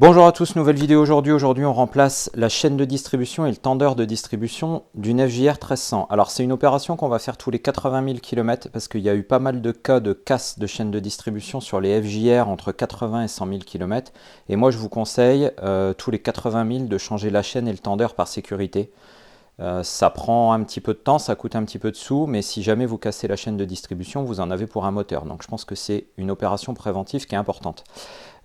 Bonjour à tous, nouvelle vidéo aujourd'hui. Aujourd'hui, on remplace la chaîne de distribution et le tendeur de distribution d'une FJR 1300. Alors, c'est une opération qu'on va faire tous les 80 000 km parce qu'il y a eu pas mal de cas de casse de chaîne de distribution sur les FJR entre 80 et 100 000 km. Et moi, je vous conseille tous les 80 000 de changer la chaîne et le tendeur par sécurité. Ça prend un petit peu de temps, ça coûte un petit peu de sous, mais si jamais vous cassez la chaîne de distribution, vous en avez pour un moteur. Donc je pense que c'est une opération préventive qui est importante.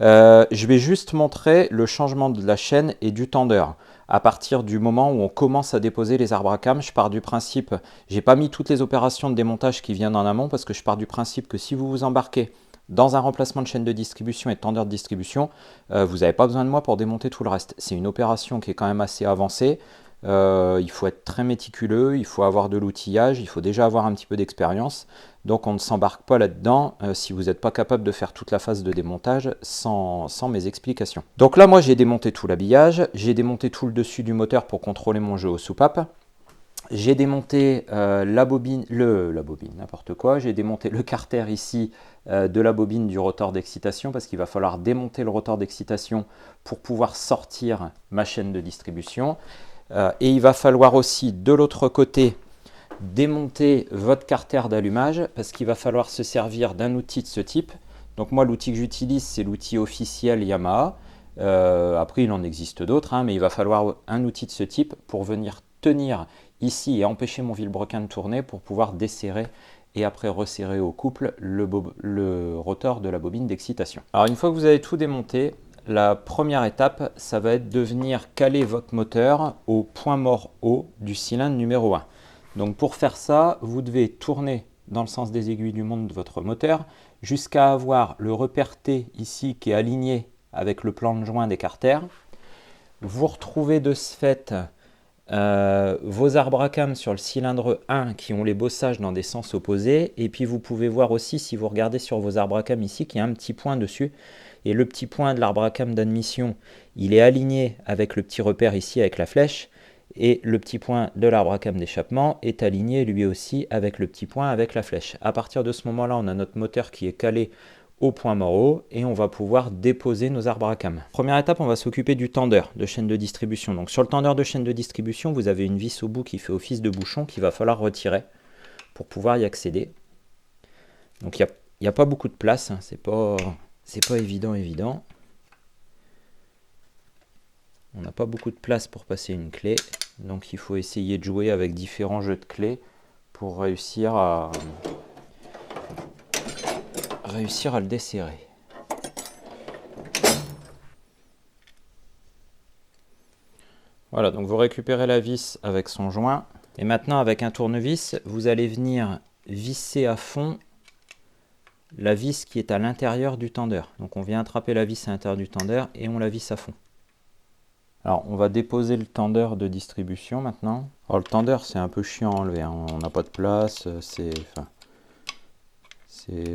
Je vais juste montrer le changement de la chaîne et du tendeur. À partir du moment où on commence à déposer les arbres à cam, je pars du principe, j'ai pas mis toutes les opérations de démontage qui viennent en amont parce que je pars du principe que si vous vous embarquez dans un remplacement de chaîne de distribution et de tendeur de distribution, vous n'avez pas besoin de moi pour démonter tout le reste. C'est une opération qui est quand même assez avancée. Il faut être très méticuleux, il faut avoir de l'outillage, il faut déjà avoir un petit peu d'expérience. Donc on ne s'embarque pas là-dedans si vous n'êtes pas capable de faire toute la phase de démontage sans mes explications. Donc là, moi, j'ai démonté tout l'habillage, j'ai démonté tout le dessus du moteur pour contrôler mon jeu aux soupapes. J'ai démonté n'importe quoi, j'ai démonté le carter ici de la bobine du rotor d'excitation parce qu'il va falloir démonter le rotor d'excitation pour pouvoir sortir ma chaîne de distribution. Et il va falloir aussi de l'autre côté démonter votre carter d'allumage parce qu'il va falloir se servir d'un outil de ce type. Donc moi, l'outil que j'utilise, c'est l'outil officiel Yamaha. Après, il en existe d'autres, mais il va falloir un outil de ce type pour venir tenir ici et empêcher mon vilebrequin de tourner pour pouvoir desserrer et après resserrer au couple le rotor de la bobine d'excitation. Alors une fois que vous avez tout démonté, la première étape, ça va être de venir caler votre moteur au point mort haut du cylindre numéro 1. Donc pour faire ça, vous devez tourner dans le sens des aiguilles du montre de votre moteur jusqu'à avoir le repère T ici qui est aligné avec le plan de joint des carters. Vous retrouvez de ce fait vos arbres à cam sur le cylindre 1 qui ont les bossages dans des sens opposés. Et puis vous pouvez voir aussi, si vous regardez sur vos arbres à cam ici, qu'il y a un petit point dessus. Et le petit point de l'arbre à cam d'admission, il est aligné avec le petit repère ici avec la flèche. Et le petit point de l'arbre à cam d'échappement est aligné lui aussi avec le petit point avec la flèche. À partir de ce moment-là, on a notre moteur qui est calé au point mort haut et on va pouvoir déposer nos arbres à cam. Première étape, on va s'occuper du tendeur de chaîne de distribution. Donc sur le tendeur de chaîne de distribution, vous avez une vis au bout qui fait office de bouchon qu'il va falloir retirer pour pouvoir y accéder. Donc il n'y a pas beaucoup de place, c'est pas évident. On n'a pas beaucoup de place pour passer une clé, donc il faut essayer de jouer avec différents jeux de clés pour réussir à le desserrer. Voilà, donc vous récupérez la vis avec son joint. Et maintenant, avec un tournevis, vous allez venir visser à fond la vis qui est à l'intérieur du tendeur. Donc on vient attraper la vis à l'intérieur du tendeur et on la visse à fond. Alors on va déposer le tendeur de distribution maintenant. Alors le tendeur, c'est un peu chiant à enlever, on n'a pas de place, c'est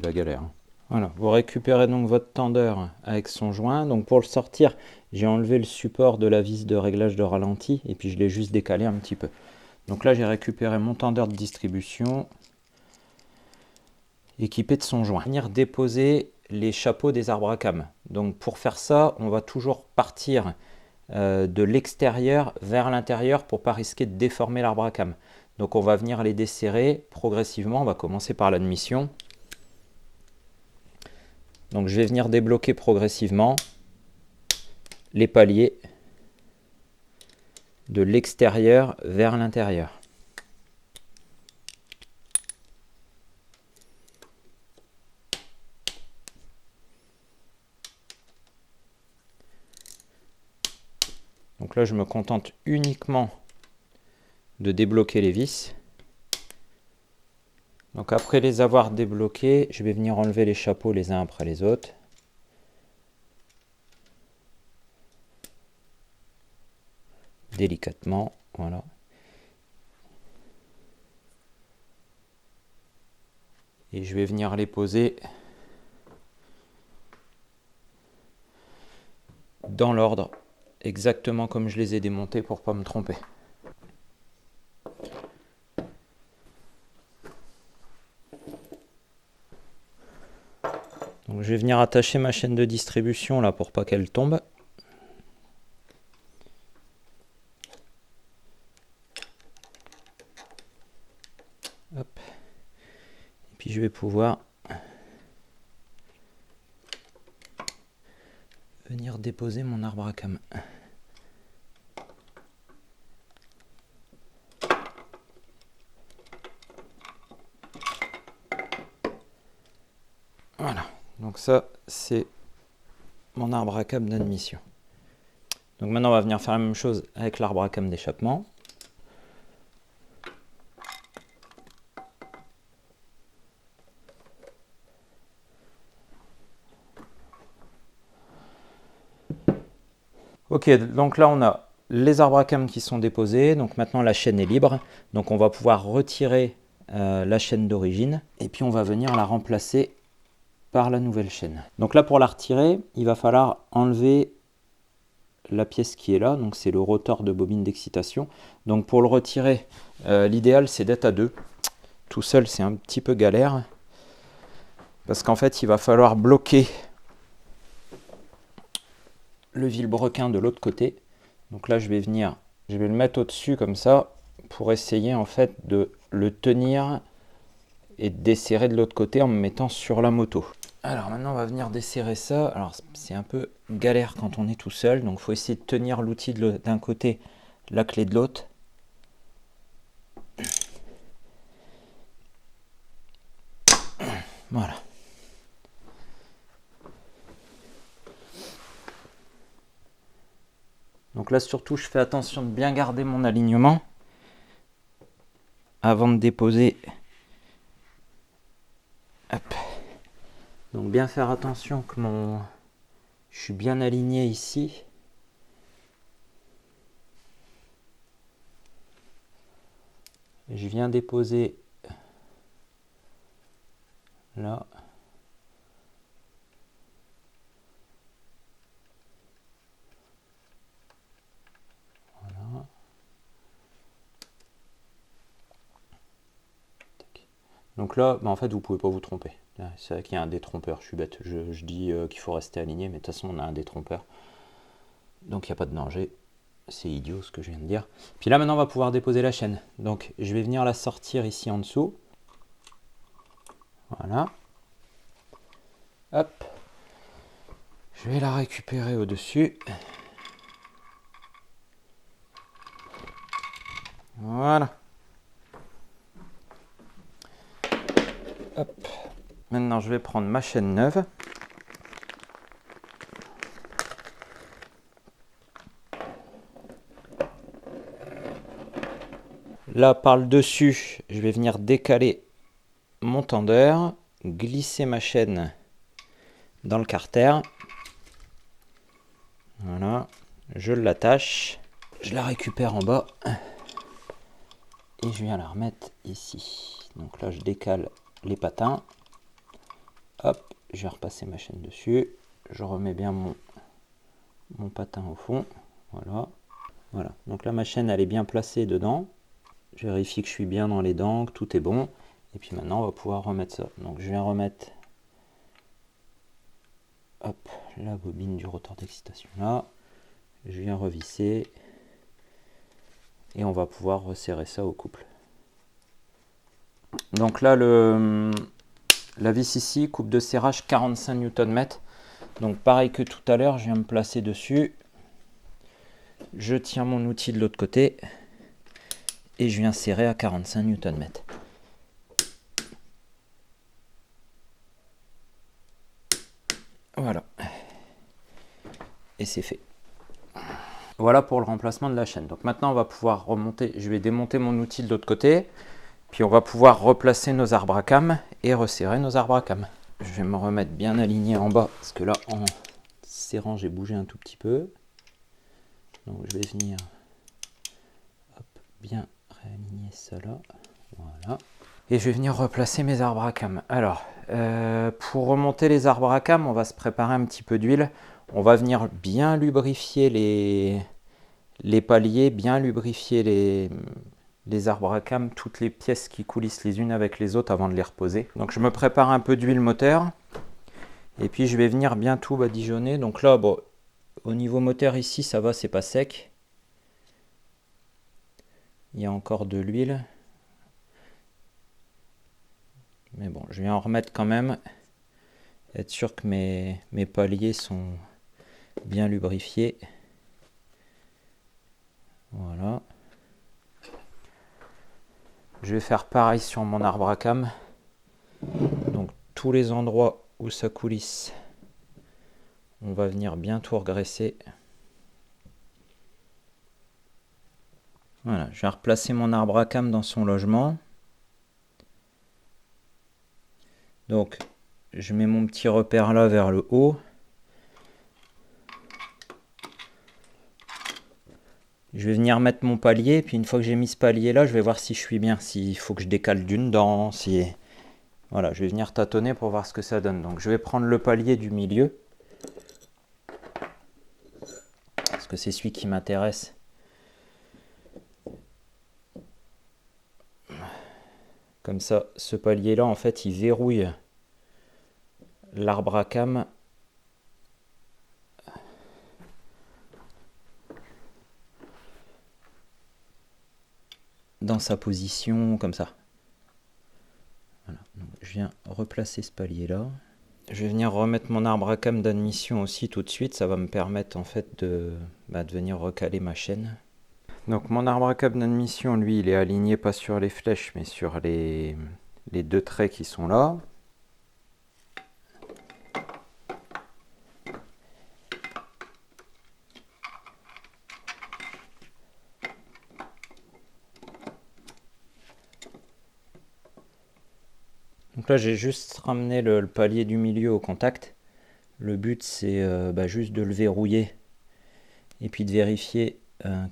la galère. Voilà, vous récupérez donc votre tendeur avec son joint. Donc pour le sortir, j'ai enlevé le support de la vis de réglage de ralenti et puis je l'ai juste décalé un petit peu. Donc là, j'ai récupéré mon tendeur de distribution équipé de son joint. Venir déposer les chapeaux des arbres à cam. Donc pour faire ça, on va toujours partir de l'extérieur vers l'intérieur pour ne pas risquer de déformer l'arbre à cam. Donc on va venir les desserrer progressivement. On va commencer par l'admission. Donc je vais venir débloquer progressivement les paliers de l'extérieur vers l'intérieur. Donc là, je me contente uniquement de débloquer les vis. Donc après les avoir débloqués, je vais venir enlever les chapeaux les uns après les autres. Délicatement, voilà. Et je vais venir les poser dans l'ordre, exactement comme je les ai démontés pour ne pas me tromper. Donc je vais venir attacher ma chaîne de distribution là pour pas qu'elle tombe. Puis je vais pouvoir venir déposer mon arbre à cam. Voilà, donc ça c'est mon arbre à cam d'admission. Donc maintenant on va venir faire la même chose avec l'arbre à cam d'échappement. Ok, donc là on a les arbres à cam qui sont déposés, donc maintenant la chaîne est libre, donc on va pouvoir retirer la chaîne d'origine, et puis on va venir la remplacer par la nouvelle chaîne. Donc là pour la retirer, il va falloir enlever la pièce qui est là, donc c'est le rotor de bobine d'excitation. Donc pour le retirer, l'idéal c'est d'être à deux. Tout seul c'est un petit peu galère, parce qu'en fait il va falloir bloquer le vilebrequin de l'autre côté. Donc là je vais le mettre au-dessus comme ça, pour essayer en fait de le tenir et de desserrer de l'autre côté en me mettant sur la moto. Alors maintenant on va venir desserrer ça. Alors c'est un peu galère quand on est tout seul, donc il faut essayer de tenir l'outil d'un côté, la clé de l'autre. Voilà. Donc là surtout je fais attention de bien garder mon alignement avant de déposer. Hop. Donc bien faire attention que je suis bien aligné ici. Je viens déposer là. Voilà. Donc là, en fait, vous pouvez pas vous tromper. C'est vrai qu'il y a un détrompeur, je suis bête. Je dis qu'il faut rester aligné, mais de toute façon, on a un détrompeur. Donc il n'y a pas de danger. C'est idiot ce que je viens de dire. Puis là, maintenant, on va pouvoir déposer la chaîne. Donc je vais venir la sortir ici en dessous. Voilà. Hop. Je vais la récupérer au-dessus. Voilà. Hop. Maintenant, je vais prendre ma chaîne neuve. Là, par le dessus, je vais venir décaler mon tendeur, glisser ma chaîne dans le carter. Voilà, je l'attache, je la récupère en bas et je viens la remettre ici. Donc là, je décale les patins. Hop, je vais repasser ma chaîne dessus. Je remets bien mon patin au fond. Voilà. Voilà. Donc là, ma chaîne, elle est bien placée dedans. Je vérifie que je suis bien dans les dents, que tout est bon. Et puis maintenant, on va pouvoir remettre ça. Donc je viens remettre hop, la bobine du rotor d'excitation là. Je viens revisser. Et on va pouvoir resserrer ça au couple. Donc là, la vis ici, coupe de serrage 45 Nm. Donc pareil que tout à l'heure, je viens me placer dessus. Je tiens mon outil de l'autre côté. Et je viens serrer à 45 Nm. Voilà. Et c'est fait. Voilà pour le remplacement de la chaîne. Donc maintenant, on va pouvoir remonter. Je vais démonter mon outil de l'autre côté. Puis on va pouvoir replacer nos arbres à cam et resserrer nos arbres à cam. Je vais me remettre bien aligné en bas. Parce que là, en serrant, j'ai bougé un tout petit peu. Donc je vais venir hop, bien réaligner ça là. Voilà. Et je vais venir replacer mes arbres à cam. Alors, pour remonter les arbres à cam, on va se préparer un petit peu d'huile. On va venir bien lubrifier les paliers, bien lubrifier les arbres à cam, toutes les pièces qui coulissent les unes avec les autres avant de les reposer. Donc je me prépare un peu d'huile moteur. Et puis je vais venir bien tout badigeonner. Donc là, bon, au niveau moteur ici, ça va, c'est pas sec. Il y a encore de l'huile. Mais bon, je vais en remettre quand même. Être sûr que mes paliers sont bien lubrifiés. Voilà. Je vais faire pareil sur mon arbre à cames. Donc tous les endroits où ça coulisse, on va venir bien tout regraisser. Voilà, je vais replacer mon arbre à cames dans son logement. Donc je mets mon petit repère là vers le haut. Je vais venir mettre mon palier, puis une fois que j'ai mis ce palier là, je vais voir si je suis bien, s'il faut que je décale d'une dent, si... Voilà, je vais venir tâtonner pour voir ce que ça donne. Donc je vais prendre le palier du milieu, parce que c'est celui qui m'intéresse. Comme ça, ce palier là, en fait, il verrouille l'arbre à cames dans sa position, comme ça. Voilà. Donc, je viens replacer ce palier là. Je vais venir remettre mon arbre à cames d'admission aussi tout de suite. Ça va me permettre en fait de venir recaler ma chaîne. Donc mon arbre à cames d'admission, lui, il est aligné pas sur les flèches, mais sur les deux traits qui sont là. Donc là, j'ai juste ramené le palier du milieu au contact. Le but, c'est juste de le verrouiller et puis de vérifier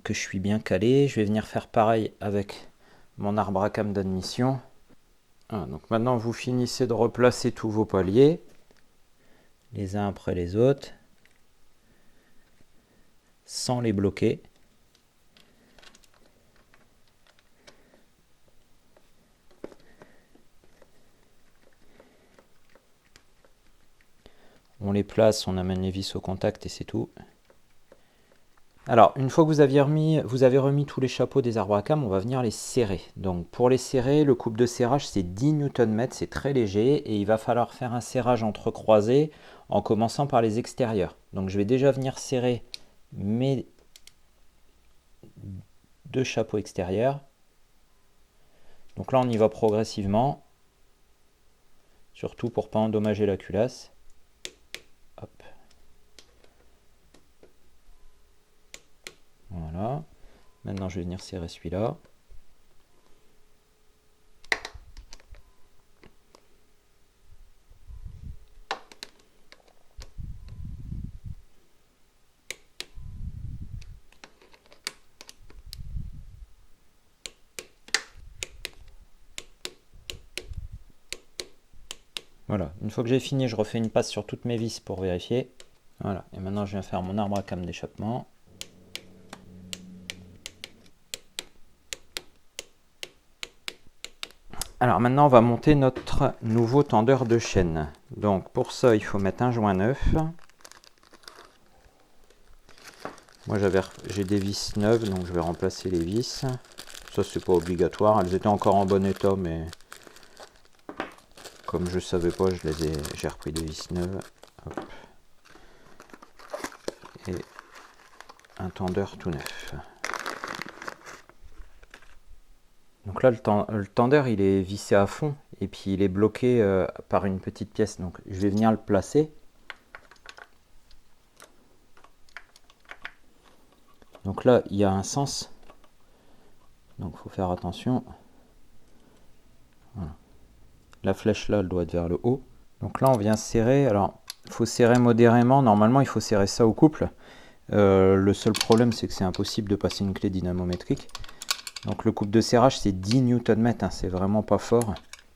que je suis bien calé. Je vais venir faire pareil avec mon arbre à cames d'admission. Ah, donc maintenant, vous finissez de replacer tous vos paliers, les uns après les autres, sans les bloquer. On les place, on amène les vis au contact et c'est tout. Alors, une fois que vous avez remis tous les chapeaux des arbres à cames, on va venir les serrer. Donc, pour les serrer, le couple de serrage, c'est 10 Nm, c'est très léger. Et il va falloir faire un serrage entrecroisé en commençant par les extérieurs. Donc, je vais déjà venir serrer mes deux chapeaux extérieurs. Donc là, on y va progressivement. Surtout pour ne pas endommager la culasse. Hop. Voilà. Maintenant, je vais venir serrer celui-là. Voilà. Une fois que j'ai fini, je refais une passe sur toutes mes vis pour vérifier. Voilà. Et maintenant, je viens faire mon arbre à cames d'échappement. Alors maintenant, on va monter notre nouveau tendeur de chaîne. Donc pour ça, il faut mettre un joint neuf. Moi, j'ai des vis neuves, donc je vais remplacer les vis. Ça, c'est pas obligatoire. Elles étaient encore en bon état, mais comme je savais pas, j'ai repris des vis neuves. Hop. Et un tendeur tout neuf. Donc là, le tendeur, il est vissé à fond et puis il est bloqué par une petite pièce. Donc je vais venir le placer. Donc là, il y a un sens. Donc il faut faire attention. Voilà. La flèche là, elle doit être vers le haut. Donc là, on vient serrer. Alors, il faut serrer modérément. Normalement, il faut serrer ça au couple. Le seul problème, c'est que c'est impossible de passer une clé dynamométrique. Donc le couple de serrage, c'est 10 Nm, hein, c'est vraiment pas fort.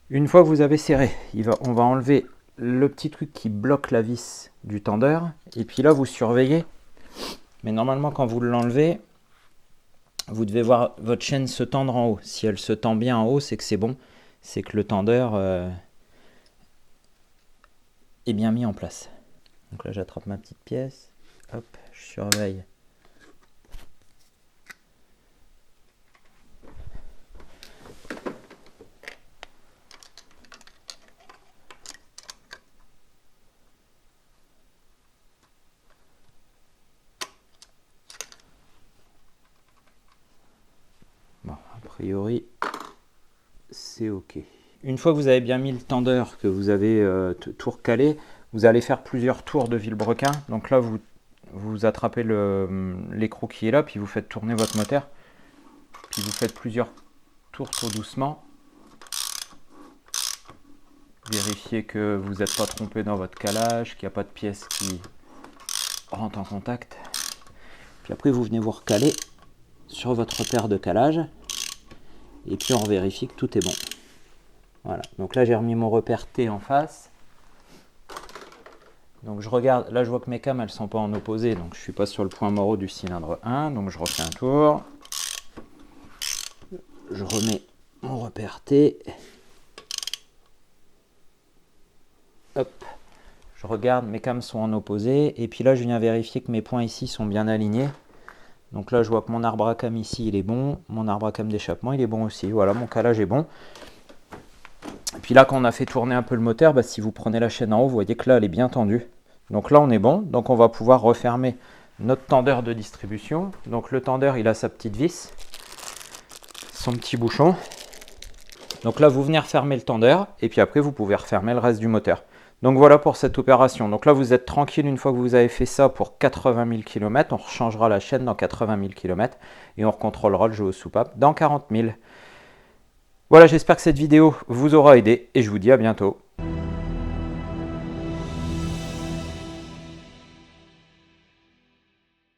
Une fois que vous avez serré, on va enlever le petit truc qui bloque la vis du tendeur. Et puis là, vous surveillez. Mais normalement, quand vous l'enlevez, vous devez voir votre chaîne se tendre en haut. Si elle se tend bien en haut, c'est que c'est bon. C'est que le tendeur est bien mis en place. Donc là, j'attrape ma petite pièce. Hop, je surveille. priori, c'est OK. Une fois que vous avez bien mis le tendeur, que vous avez tout recalé, vous allez faire plusieurs tours de vilebrequin. Donc là, vous attrapez l'écrou qui est là, puis vous faites tourner votre moteur. Puis vous faites plusieurs tours tout doucement. Vérifiez que vous n'êtes pas trompé dans votre calage, qu'il n'y a pas de pièces qui rentrent en contact. Puis après, vous venez vous recaler sur votre paire de calage. Et puis on vérifie que tout est bon. Voilà, donc là j'ai remis mon repère T en face. Donc je regarde, là je vois que mes cames elles sont pas en opposé, donc je suis pas sur le point mort du cylindre 1, donc je refais un tour. Je remets mon repère T. Hop, je regarde, mes cames sont en opposé, et puis là je viens vérifier que mes points ici sont bien alignés. Donc là je vois que mon arbre à cam ici il est bon, mon arbre à cam d'échappement il est bon aussi, voilà mon calage est bon. Et puis là quand on a fait tourner un peu le moteur, si vous prenez la chaîne en haut, vous voyez que là elle est bien tendue. Donc là on est bon, donc on va pouvoir refermer notre tendeur de distribution. Donc le tendeur il a sa petite vis, son petit bouchon. Donc là vous venez refermer le tendeur, et puis après vous pouvez refermer le reste du moteur. Donc voilà pour cette opération. Donc là, vous êtes tranquille une fois que vous avez fait ça pour 80 000 km. On rechangera la chaîne dans 80 000 km et on recontrôlera le jeu aux soupapes dans 40 000. Voilà, j'espère que cette vidéo vous aura aidé et je vous dis à bientôt.